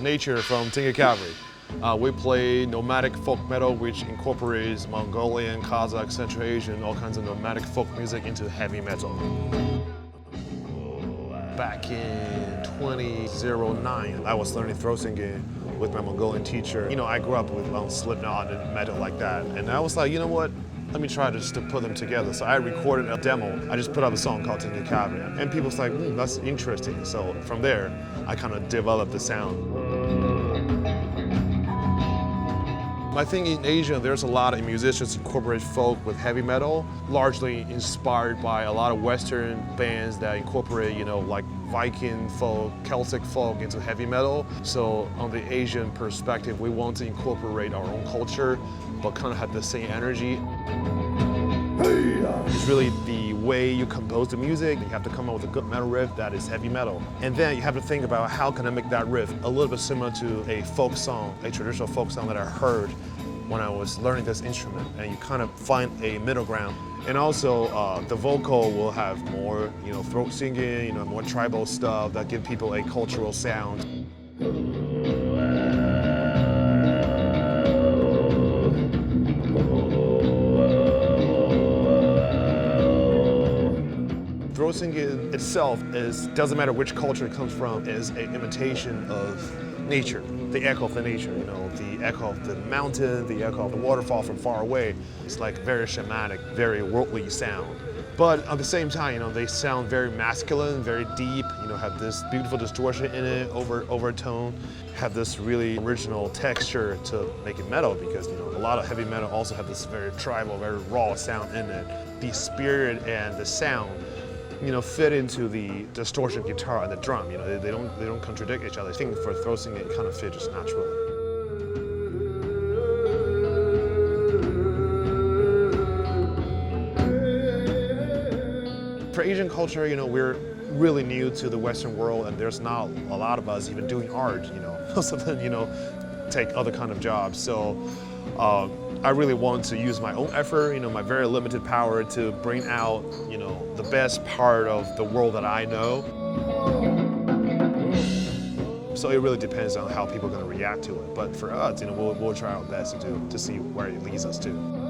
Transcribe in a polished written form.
Nature from Tengger Cavalry. We play nomadic folk metal, which incorporates Mongolian, Kazakh, Central Asian, all kinds of nomadic folk music into heavy metal. Back in 2009, I was learning throat singing with my Mongolian teacher. You know, I grew up with Slipknot and metal like that, and I was like, you know what? Let me try just to put them together. So I recorded a demo. I just put out a song called Tengger Cavalry, and people was like, that's interesting. So from there, I kind of developed the sound. I think in Asia, there's a lot of musicians incorporate folk with heavy metal, largely inspired by a lot of Western bands that incorporate, you know, like Viking folk, Celtic folk into heavy metal. So on the Asian perspective, we want to incorporate our own culture, but kind of have the same energy. It's really the way you compose the music. You have to come up with a good metal riff that is heavy metal. And then you have to think about how can I make that riff a little bit similar to a folk song, a traditional folk song that I heard when I was learning this instrument. And you kind of find a middle ground. And also the vocal will have more, you know, throat singing, you know, more tribal stuff that give people a cultural sound. Throat singing itself doesn't matter which culture it comes from, is an imitation of nature, the echo of the nature, you know, the echo of the mountain, the echo of the waterfall from far away. It's like very shamanic, very worldly sound. But at the same time, you know, they sound very masculine, very deep, you know, have this beautiful distortion in it, overtone, have this really original texture to make it metal because, you know, a lot of heavy metal also have this very tribal, very raw sound in it. The spirit and the sound, you know, fit into the distortion guitar and the drum. You know, they don't contradict each other. I think for throat singing, it kind of fits just naturally. For Asian culture, you know, we're really new to the Western world, and there's not a lot of us even doing art. You know, most of them, you know, take other kind of jobs. So I really want to use my own effort, you know, my very limited power to bring out, you know, the best part of the world that I know. So it really depends on how people are going to react to it. But for us, you know, we'll try our best to see where it leads us to.